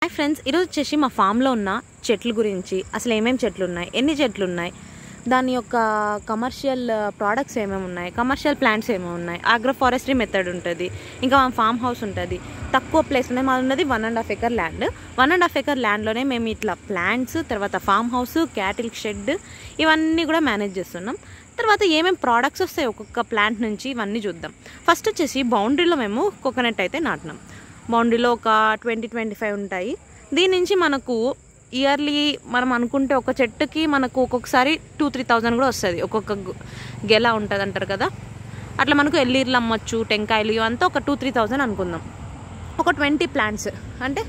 Hi friends, ఈరోజు వచ్చేసి మా ఫామ్లో ఉన్న చెట్ల గురించి, అసలు ఏమేమి చెట్లు ఉన్నాయి, ఎన్ని చెట్లు ఉన్నాయి, దాని యొక్క కమర్షియల్ ప్రోడక్ట్స్ ఏమేమి ఉన్నాయి, కమర్షియల్ ప్లాంట్స్ ఏమేమి ఉన్నాయి, ఆగ్రోఫారెస్ట్రీ మెథడ్ ఉంటుంది, ఇంకా మా ఫామ్ హౌస్ ఉంటుంది. తక్కువ ప్లేస్లోనే మాది ఉన్నది 1.5 ఎకర్ ల్యాండ్. 1.5 ఎకర్ ల్యాండ్లోనే మేము ఇట్లా ప్లాంట్స్, తర్వాత ఫామ్ హౌస్, క్యాటిల్ షెడ్ ఇవన్నీ కూడా మేనేజ్ చేస్తున్నాం. తర్వాత ఏమేమి ప్రోడక్ట్స్ వస్తాయి ఒక్కొక్క ప్లాంట్ నుంచి ఇవన్నీ చూద్దాం. ఫస్ట్ వచ్చేసి బౌండరీలో మేము కోకోనట్ అయితే నాటినాం. బౌండరీలో ఒక 20-25 ఉంటాయి. దీని నుంచి మనకు ఇయర్లీ మనం అనుకుంటే ఒక చెట్టుకి మనకు ఒక్కొక్కసారి 2-3,000 కూడా వస్తుంది. ఒక్కొక్క గెల ఉంటుంది అంటారు కదా, అట్లా మనకు ఎల్లీర్లు అమ్మొచ్చు, టెంకాయలు ఇవంతా ఒక 2-3,000 అనుకుందాం. ఒక 20 ప్లాంట్స్ అంటే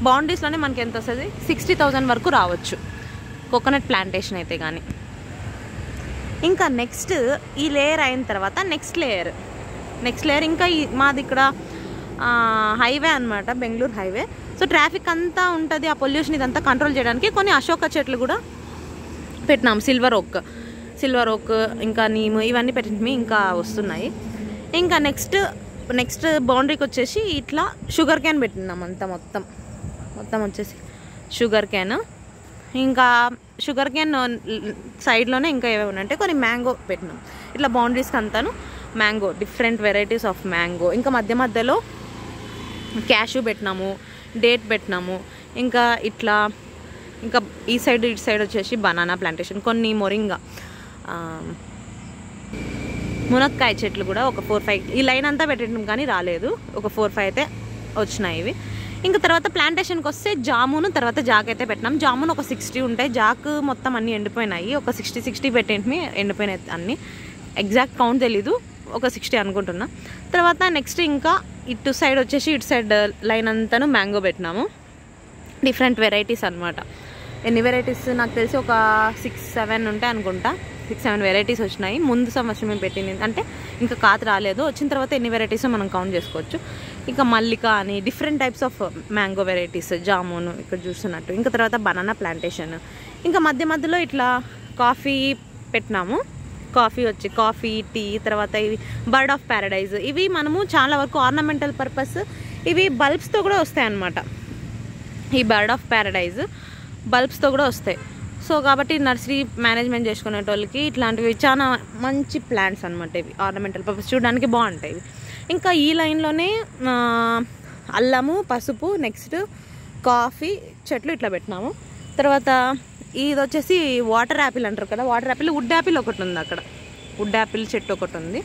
బౌండరీస్లోనే మనకి ఎంత వస్తుంది, 60,000 వరకు రావచ్చు కోకోనట్ ప్లాంటేషన్ అయితే కానీ. ఇంకా నెక్స్ట్ ఈ లేయర్ అయిన తర్వాత నెక్స్ట్ లేయర్ ఇంకా మాది ఇక్కడ హైవే అనమాట, బెంగళూరు హైవే. సో ట్రాఫిక్ అంతా ఉంటుంది, ఆ పొల్యూషన్ ఇదంతా కంట్రోల్ చేయడానికి కొన్ని అశోక చెట్లు కూడా పెట్టినాం. సిల్వర్ ఓక్ ఇంకా నీము ఇవన్నీ పెట్టినవి ఇంకా వస్తున్నాయి. ఇంకా నెక్స్ట్ బౌండరీకి వచ్చేసి ఇట్లా షుగర్ క్యాన్ పెట్టినాం. అంతా మొత్తం వచ్చేసి షుగర్ క్యాన్. ఇంకా షుగర్ క్యాన్ సైడ్లోనే ఇంకా ఏమేమి అంటే కొన్ని మ్యాంగో పెట్టినాం. ఇట్లా బౌండరీస్కి అంతాను mango, different varieties of mango. ఇంకా మధ్యలో క్యాషూ పెట్టినాము, డేట్ పెట్టినాము. ఇంకా ఇట్లా ఇంకా ఇటు సైడ్ వచ్చేసి బనానా ప్లాంటేషన్, కొన్ని మొరింగా, మునక్కాయ చెట్లు కూడా ఒక 4-5 ఈ లైన్ అంతా పెట్టడం కానీ రాలేదు, ఒక 4-5 అయితే వచ్చినాయి ఇవి. ఇంకా తర్వాత ప్లాంటేషన్కి వస్తే జామును, తర్వాత జాక్ అయితే పెట్టినాం. జామును ఒక 60 ఉంటాయి, జాక్ మొత్తం అన్నీ ఎండిపోయినాయి. ఒక 60 పెట్టేంటివి ఎండిపోయినాయి అన్నీ. ఎగ్జాక్ట్ కౌంట్ తెలీదు, ఒక 60 అనుకుంటున్నా. తర్వాత నెక్స్ట్ ఇంకా ఇటు సైడ్ లైన్ అంతాను మ్యాంగో పెట్టినాము. డిఫరెంట్ వెరైటీస్ అనమాట. ఎన్ని వెరైటీస్ నాకు తెలిసి ఒక 6-7 ఉంటాయి అనుకుంటా. 6-7 వెరైటీస్ వచ్చినాయి. ముందు సంవత్సరం మేము పెట్టింది అంటే ఇంకా కాత రాలేదు, వచ్చిన తర్వాత ఎన్ని వెరైటీస్ మనం కౌంట్ చేసుకోవచ్చు. ఇంకా మల్లిక అని different types of mango varieties, జామును ఇక్కడ చూస్తున్నట్టు. ఇంకా తర్వాత బనానా ప్లాంటేషన్. ఇంకా మధ్యలో ఇట్లా కాఫీ పెట్టినాము. కాఫీ, టీ, తర్వాత ఇవి బర్డ్ ఆఫ్ ప్యారడైజ్. ఇవి మనము చాలా వరకు ఆర్నమెంటల్ పర్పస్, ఇవి బల్బ్స్తో కూడా వస్తాయి అన్నమాట. ఈ బర్డ్ ఆఫ్ ప్యారడైజ్ బల్బ్స్తో కూడా వస్తాయి. సో కాబట్టి నర్సరీ మేనేజ్మెంట్ చేసుకునేటోళ్ళకి ఇట్లాంటివి చాలా మంచి ప్లాంట్స్ అనమాట. ఇవి ఆర్నమెంటల్ పర్పస్ చూడడానికి బాగుంటాయి. ఇంకా ఈ లైన్లోనే అల్లము, పసుపు, నెక్స్ట్ కాఫీ చెట్లు ఇట్లా పెట్టినాము. తర్వాత ఇది వచ్చేసి వాటర్ యాపిల్ అంటారు కదా, వాటర్ యాపిల్, వుడ్ యాపిల్ ఒకటి ఉంది అక్కడ, వుడ్ యాపిల్ చెట్టు ఒకటి ఉంది.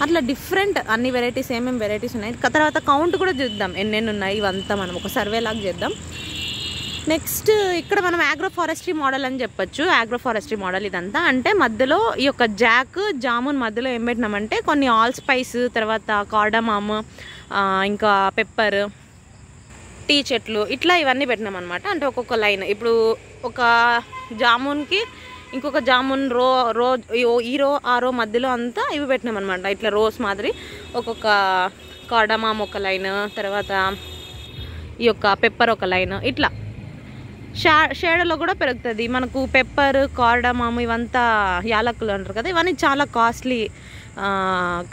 అట్లా డిఫరెంట్ అన్ని వెరైటీస్, ఏమేమి వెరైటీస్ ఉన్నాయి. తర్వాత కౌంట్ కూడా చూద్దాం ఎన్నెన్ని ఉన్నాయి. ఇవంతా మనం ఒక సర్వే లాగా చేద్దాం. నెక్స్ట్ ఇక్కడ మనం ఆగ్రోఫారెస్ట్రీ మోడల్ అని చెప్పొచ్చు. ఆగ్రోఫారెస్ట్రీ మోడల్ ఇదంతా అంటే మధ్యలో ఈ యొక్క జామున్ మధ్యలో ఏం పెట్టినామంటే కొన్ని ఆల్ స్పైస్, తర్వాత కార్డమామ్, ఇంకా పెప్పర్, టీ చెట్లు ఇట్లా ఇవన్నీ పెట్టినాం అనమాట. అంటే ఒక్కొక్క లైన్, ఇప్పుడు ఒక జామున్కి ఇంకొక జామున్ ఆ రో మధ్యలో అంతా ఇవి పెట్టినాం అనమాట. ఇట్లా రోస్ మాదిరి ఒక్కొక్క కార్డమామ్ ఒక లైన్, తర్వాత ఈ యొక్క పెప్పర్ ఒక లైన్. ఇట్లా షేడలో కూడా పెరుగుతుంది మనకు. పెప్పర్, కార్డమామ్ ఇవంతా యాలకులు అంటారు కదా, ఇవన్నీ చాలా కాస్ట్లీ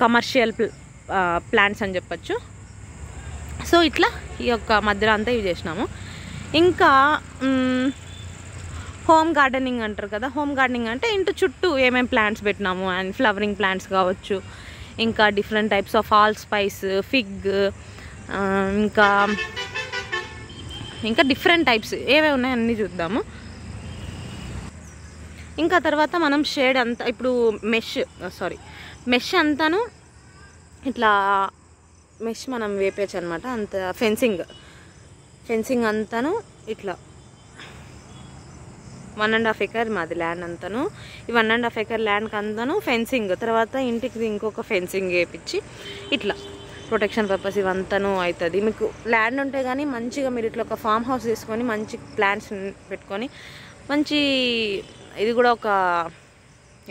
కమర్షియల్ ప్లాంట్స్ అని చెప్పచ్చు. సో ఇట్లా ఈ యొక్క మధ్యలో అంతా ఇవి చేసినాము. ఇంకా హోమ్ గార్డెనింగ్ అంటారు కదా, హోమ్ గార్డెనింగ్ అంటే ఇంటి చుట్టూ ఏమేమి ప్లాంట్స్ పెట్టినాము, అండ్ ఫ్లవరింగ్ ప్లాంట్స్ కావచ్చు, ఇంకా different types of all spice, fig, ఇంకా డిఫరెంట్ టైప్స్ ఏవేవి ఉన్నాయి అన్నీ చూద్దాము. ఇంకా తర్వాత మనం షేడ్ అంతా ఇప్పుడు మెష్ అంతాను ఇట్లా మెష్ మనం వేపేయచ్చు అనమాట. అంత ఫెన్సింగ్ అంతాను ఇట్లా 1.5 ఎకర్ మాది ల్యాండ్ అంతాను. ఈ 1.5 ఎకర్ ల్యాండ్కి అంతాను ఫెన్సింగ్, తర్వాత ఇంటికి ఇంకొక ఫెన్సింగ్ వేపించి ఇట్లా ప్రొటెక్షన్ పర్పస్ ఇవంతాను అవుతుంది. మీకు ల్యాండ్ ఉంటే కానీ మంచిగా మీరు ఇట్లా ఒక ఫామ్ హౌస్ తీసుకొని మంచి ప్లాంట్స్ పెట్టుకొని మంచి ఇది కూడా ఒక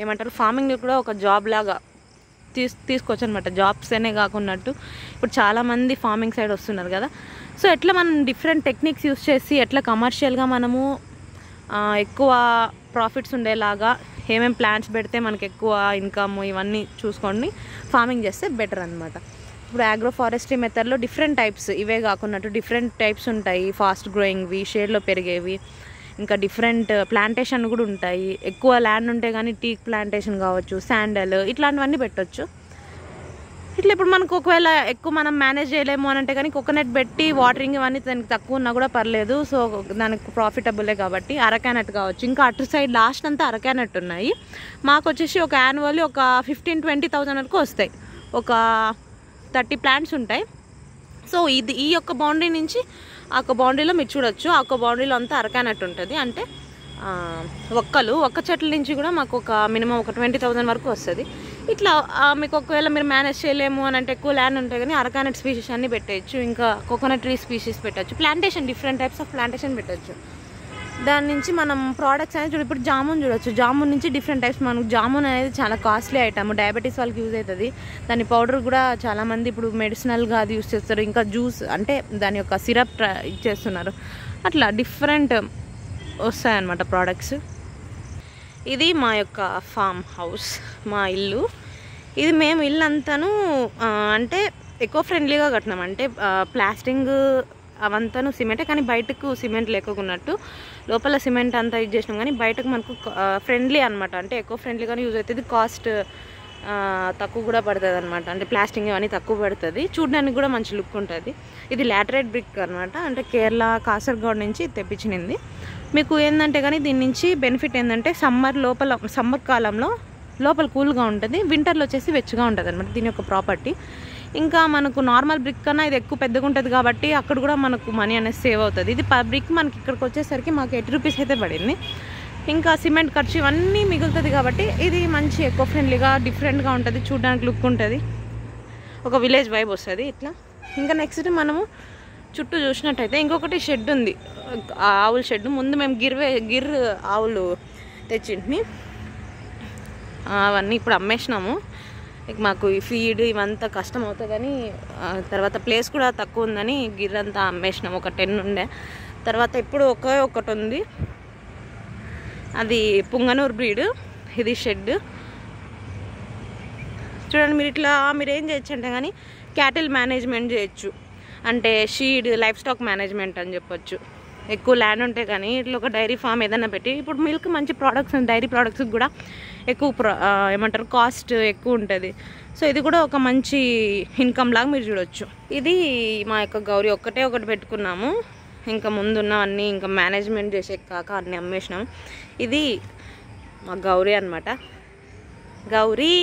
ఏమంటారు, ఫార్మింగ్ కూడా ఒక జాబ్ లాగా తీసుకోవచ్చు అనమాట. జాబ్స్ అనే కాకున్నట్టు ఇప్పుడు చాలామంది ఫార్మింగ్ సైడ్ వస్తున్నారు కదా. సో ఎట్లా మనం డిఫరెంట్ టెక్నిక్స్ యూస్ చేసి ఎట్లా కమర్షియల్గా మనము ఎక్కువ ప్రాఫిట్స్ ఉండేలాగా ఏమేమి ప్లాంట్స్ పెడితే మనకు ఎక్కువ ఇన్కమ్ ఇవన్నీ చూసుకొని ఫార్మింగ్ చేస్తే బెటర్ అనమాట. ఇప్పుడు ఆగ్రో ఫారెస్ట్రీ మెథడ్లో డిఫరెంట్ టైప్స్, ఇవే కాకున్నట్టు డిఫరెంట్ టైప్స్ ఉంటాయి. ఫాస్ట్ గ్రోయింగ్వి, షేడ్లో పెరిగేవి, ఇంకా డిఫరెంట్ ప్లాంటేషన్ కూడా ఉంటాయి. ఎక్కువ ల్యాండ్ ఉంటే కానీ టీక్ ప్లాంటేషన్ కావచ్చు, శాండల్, ఇట్లాంటివన్నీ పెట్టవచ్చు. ఇట్లా ఇప్పుడు మనకు ఒకవేళ ఎక్కువ మనం మేనేజ్ చేయలేము అని అంటే కానీ కోకోనట్ పెట్టి వాటరింగ్ ఇవన్నీ దానికి తక్కువ ఉన్నా కూడా పర్లేదు. సో దానికి ప్రాఫిటబులే కాబట్టి అరకానట్ కావచ్చు. ఇంకా అటు సైడ్ లాస్ట్ అంతా అరకానట్ ఉన్నాయి. మాకు వచ్చేసి ఒక యాన్యువల్లీ ఒక 15-20,000 వరకు వస్తాయి. ఒక 30 ప్లాంట్స్ ఉంటాయి. సో ఈ యొక్క బౌండరీ నుంచి ఆ యొక్క బౌండరీలో మీరు చూడొచ్చు. ఆ యొక్క బౌండరీలో అంతా అరకానట్ ఉంటుంది. అంటే ఒక్క చెట్ల నుంచి కూడా మాకు ఒక మినిమం ఒక 20,000 వరకు వస్తుంది. ఇట్లా మీకు ఒకవేళ మీరు మేనేజ్ చేయలేము అని అంటే ఎక్కువ ల్యాండ్ ఉంటాయి కానీ అరకానట్ స్పీషీస్ అన్నీ పెట్టచ్చు. ఇంకా కోకోనట్ ట్రీ స్పీషీస్ పెట్టచ్చు. Plantation different types of plantation పెట్టచ్చు. దాని నుంచి మనం ప్రోడక్ట్స్ అనేది ఇప్పుడు జామున్ చూడొచ్చు. జామున్ నుంచి డిఫరెంట్ టైప్స్. మనకు జామున్ అనేది చాలా కాస్ట్లీ ఐటమ్, డయాబెటీస్ వాళ్ళకి యూజ్ అవుతుంది. దాని పౌడర్ కూడా చాలామంది ఇప్పుడు మెడిసినల్గా అది యూజ్ చేస్తారు. ఇంకా జ్యూస్ అంటే దాని యొక్క సిరప్ ఇచ్చేస్తున్నారు. అట్లా డిఫరెంట్ వస్తాయన్నమాట ప్రోడక్ట్స్. ఇది మా యొక్క ఫామ్ హౌస్, మా ఇల్లు. ఇది మేము ఇల్లు అంతాను అంటే ఎకో ఫ్రెండ్లీగా కట్టినాం. అంటే ప్లాస్టింగ్ అవంతాను సిమెంటే, కానీ బయటకు సిమెంట్ లేకున్నట్టు లోపల సిమెంట్ అంతా యూజ్ చేసినాం. కానీ బయటకు మనకు ఫ్రెండ్లీ అనమాట. అంటే ఎకో ఫ్రెండ్లీగానే యూజ్ అవుతుంది. కాస్ట్ తక్కువ కూడా పడుతుంది అనమాట. అంటే ప్లాస్టింగ్ ఇవన్నీ తక్కువ పడుతుంది. చూడడానికి కూడా మంచి లుక్ ఉంటుంది. ఇది లాటరైట్ బ్రిక్ అనమాట. అంటే కేరళ కాసర్గోడ్ నుంచి తెప్పించింది. మీకు ఏంటంటే కానీ దీని నుంచి బెనిఫిట్ ఏంటంటే సమ్మర్ కాలంలో లోపల కూల్గా ఉంటుంది, వింటర్లో వచ్చేసి వెచ్చగా ఉంటుంది అనమాట. దీని యొక్క ప్రాపర్టీ. ఇంకా మనకు నార్మల్ బ్రిక్ కన్నా ఇది ఎక్కువ పెద్దగా ఉంటుంది కాబట్టి అక్కడ కూడా మనకు మనీ అనేది సేవ్ అవుతుంది. ఇది బ్రిక్ మనకి ఇక్కడికి వచ్చేసరికి మాకు 80 రూపీస్ అయితే పడింది. ఇంకా సిమెంట్ ఖర్చు ఇవన్నీ మిగులుతుంది కాబట్టి ఇది మంచి ఎకో ఫ్రెండ్లీగా డిఫరెంట్గా ఉంటుంది. చూడడానికి లుక్ ఉంటుంది, ఒక విలేజ్ వైబ్ వస్తుంది ఇట్లా. ఇంకా నెక్స్ట్ మనము చుట్టూ చూసినట్టయితే ఇంకొకటి షెడ్ ఉంది, ఆవుల షెడ్. ముందు మేము గిర్ ఆవులు తెచ్చింటిని, అవన్నీ ఇప్పుడు అమ్మేసినాము. మాకు ఈ ఫీడ్ ఇవంతా కష్టం అవుతుందని, తర్వాత ప్లేస్ కూడా తక్కువ ఉందని గిర్ అంతా అమ్మేసినాము. ఒక 10 ఉండే. తర్వాత ఇప్పుడు ఒకటి ఉంది, అది పుంగనూరు బ్రీడ్. ఇది షెడ్ చూడండి. మీరు ఏం చేయొచ్చు అంటే కానీ క్యాటిల్ మేనేజ్మెంట్ చేయొచ్చు. అంటే షీడ్, లైఫ్ స్టాక్ మేనేజ్మెంట్ అని చెప్పొచ్చు. ఎక్కువ ల్యాండ్ ఉంటే కానీ ఇట్లా ఒక డైరీ ఫామ్ ఏదైనా పెట్టి, ఇప్పుడు మిల్క్ మంచి ప్రోడక్ట్స్, డైరీ ప్రోడక్ట్స్కి కూడా ఎక్కువ ఏమంటారు కాస్ట్ ఎక్కువ ఉంటుంది. సో ఇది కూడా ఒక మంచి ఇన్కమ్ లాగా మీరు చూడొచ్చు. ఇది మా యొక్క గౌరీ ఒకటి పెట్టుకున్నాము. ఇంకా ముందున్నవన్నీ ఇంకా మేనేజ్మెంట్ చేసే కాక అన్నీ అమ్మేసినాము. ఇది మా గౌరీ అనమాట. గౌరీ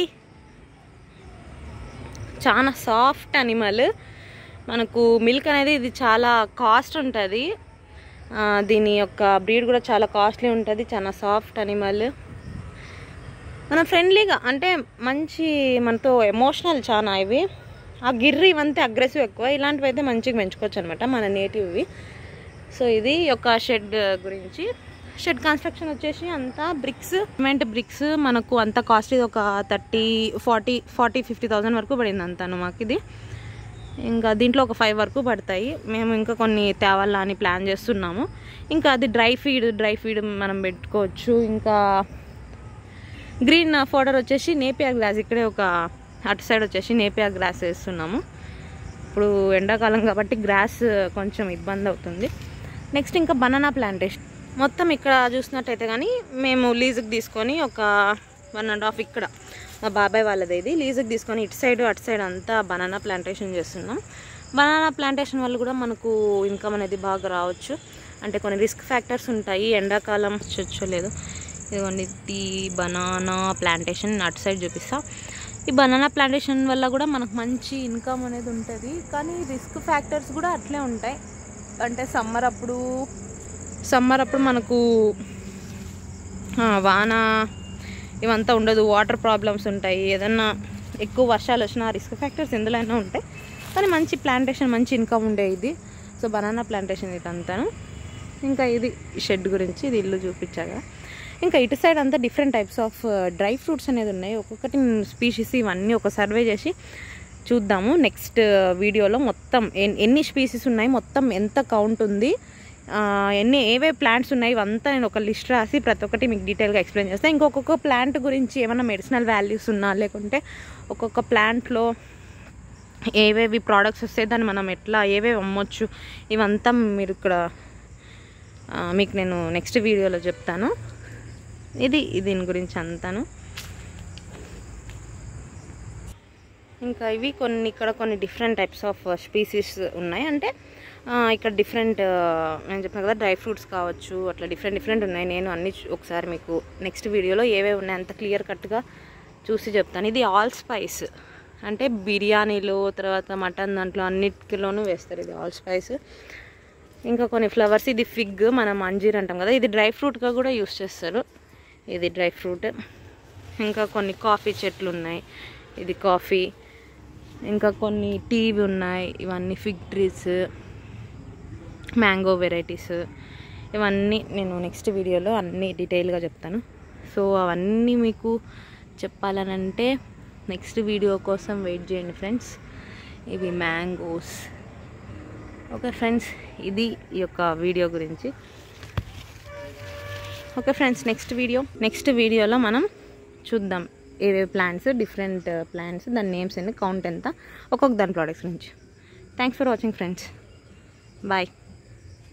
చాలా సాఫ్ట్ అనిమల్. మనకు మిల్క్ అనేది ఇది చాలా కాస్ట్ ఉంటుంది. దీని యొక్క బ్రీడ్ కూడా చాలా కాస్ట్లీ ఉంటుంది. చాలా సాఫ్ట్ అనిమల్. మన ఫ్రెండ్లీగా అంటే మంచి మనతో ఎమోషనల్ చాలా. ఇవి ఆ గిర్రి ఇవంతా అగ్రెసివ్ ఎక్కువ. ఇలాంటివి అయితే మంచిగా పెంచుకోవచ్చు అనమాట, మన నేటివ్వి. సో ఇది ఒక షెడ్ గురించి. షెడ్ కన్స్ట్రక్షన్ వచ్చేసి అంతా సిమెంట్ బ్రిక్స్. మనకు అంత కాస్ట్ ఇది ఒక 30-40-50,000 వరకు పడింది అంతాను మాకు ఇది. ఇంకా దీంట్లో ఒక 5 వరకు పడతాయి. మేము ఇంకా కొన్ని తేవాలా అని ప్లాన్ చేస్తున్నాము. ఇంకా అది డ్రై ఫీడ్ మనం పెట్టుకోవచ్చు. ఇంకా గ్రీన్ ఫోడర్ వచ్చేసి నేపియర్ గ్రాస్. ఇక్కడే ఒక అటు సైడ్ వచ్చేసి నేపియర్ గ్రాస్ వేస్తున్నాము. ఇప్పుడు ఎండాకాలం కాబట్టి గ్రాస్ కొంచెం ఇబ్బంది అవుతుంది. నెక్స్ట్ ఇంకా బనానా ప్లాంటేషన్. మొత్తం ఇక్కడ చూసినట్టయితే కానీ మేము లీజుకి తీసుకొని ఒక 1.5 ఇక్కడ మా బాబాయ్ వాళ్ళది ఇది లీజుకి తీసుకొని ఇటు సైడ్ అటు సైడ్ అంతా బనానా ప్లాంటేషన్ చేస్తున్నాం. బనానా ప్లాంటేషన్ వల్ల కూడా మనకు ఇన్కమ్ అనేది బాగా రావచ్చు. అంటే కొన్ని రిస్క్ ఫ్యాక్టర్స్ ఉంటాయి. ఎండాకాలం లేదు. ఇదిగోండి ఈ బనానా ప్లాంటేషన్ అటు సైడ్ చూపిస్తా. ఈ బనానా ప్లాంటేషన్ వల్ల కూడా మనకు మంచి ఇన్కమ్ అనేది ఉంటుంది. కానీ రిస్క్ ఫ్యాక్టర్స్ కూడా అట్లే ఉంటాయి. అంటే సమ్మర్ అప్పుడు మనకు వాన ఇవంతా ఉండదు, వాటర్ ప్రాబ్లమ్స్ ఉంటాయి. ఏదన్నా ఎక్కువ వర్షాలు వచ్చినా రిస్క్ ఫ్యాక్టర్స్ ఎందులోనైనా ఉంటాయి. కానీ మంచి ప్లాంటేషన్, మంచి ఇన్కమ్ ఉండే ఇది. సో బనానా ప్లాంటేషన్ ఇదంతాను. ఇంకా ఇది షెడ్ గురించి, ఇది ఇల్లు చూపించాగా. ఇంకా ఇటు సైడ్ అంతా different types of dry fruits అనేది ఉన్నాయి. ఒక్కొక్కటి స్పీషీస్ ఇవన్నీ ఒక సర్వే చేసి చూద్దాము నెక్స్ట్ వీడియోలో. మొత్తం ఎన్ని స్పీసీస్ ఉన్నాయి, మొత్తం ఎంత కౌంట్ ఉంది, ఏవే ప్లాంట్స్ ఉన్నాయి, ఇవంతా నేను ఒక లిస్ట్ రాసి ప్రతి ఒక్కటి మీకు డీటెయిల్గా ఎక్స్ప్లెయిన్ చేస్తాను. ఇంకొక ప్లాంట్ గురించి ఏమైనా మెడిసినల్ వాల్యూస్ ఉన్నా, లేకుంటే ఒక్కొక్క ప్లాంట్లో ఏవేవి ప్రోడక్ట్స్ వస్తాయి, దాన్ని మనం ఎట్లా ఏవేవి అమ్మొచ్చు, ఇవంతా మీరు ఇక్కడ మీకు నేను నెక్స్ట్ వీడియోలో చెప్తాను. ఇది దీని గురించి అంతాను. ఇంకా ఇవి ఇక్కడ కొన్ని డిఫరెంట్ టైప్స్ ఆఫ్ స్పీసీస్ ఉన్నాయి. అంటే ఇక్కడ డిఫరెంట్ నేను చెప్పాను కదా, డ్రై ఫ్రూట్స్ కావచ్చు, అట్లా డిఫరెంట్ ఉన్నాయి. నేను అన్ని ఒకసారి మీకు నెక్స్ట్ వీడియోలో ఏవేవి ఉన్నాయి అంత క్లియర్ కట్గా చూసి చెప్తాను. ఇది ఆల్ స్పైస్, అంటే బిర్యానీలో తర్వాత మటన్ దాంట్లో అన్నిటిలోనూ వేస్తారు. ఇది ఆల్ స్పైస్. ఇంకా కొన్ని ఫ్లవర్స్, ఇది ఫిగ్, మనం అంజీర్ అంటాం కదా, ఇది డ్రై ఫ్రూట్గా కూడా యూస్ చేస్తారు. ఇది డ్రై ఫ్రూట్. ఇంకా కొన్ని కాఫీ చెట్లు ఉన్నాయి, ఇది కాఫీ. ఇంకా కొన్ని టీవి ఉన్నాయి, ఇవన్నీ ఫిగ్ ట్రీస్, మ్యాంగో వెరైటీస్. ఇవన్నీ నేను నెక్స్ట్ వీడియోలో అన్నీ డీటెయిల్గా చెప్తాను. సో అవన్నీ మీకు చెప్పాలనంటే నెక్స్ట్ వీడియో కోసం వెయిట్ చేయండి ఫ్రెండ్స్. ఇవి మ్యాంగోస్. ఓకే ఫ్రెండ్స్, ఇది ఈ యొక్క వీడియో గురించి. ఓకే ఫ్రెండ్స్, నెక్స్ట్ వీడియోలో మనం చూద్దాం ఏవేవి ప్లాంట్స్, డిఫరెంట్ ప్లాంట్స్, దాని నేమ్స్ ఎన్ని, కౌంట్ ఎంత, ఒక్కొక్క దాని ప్రోడక్ట్స్ నుంచి. Thanks for watching friends. Bye.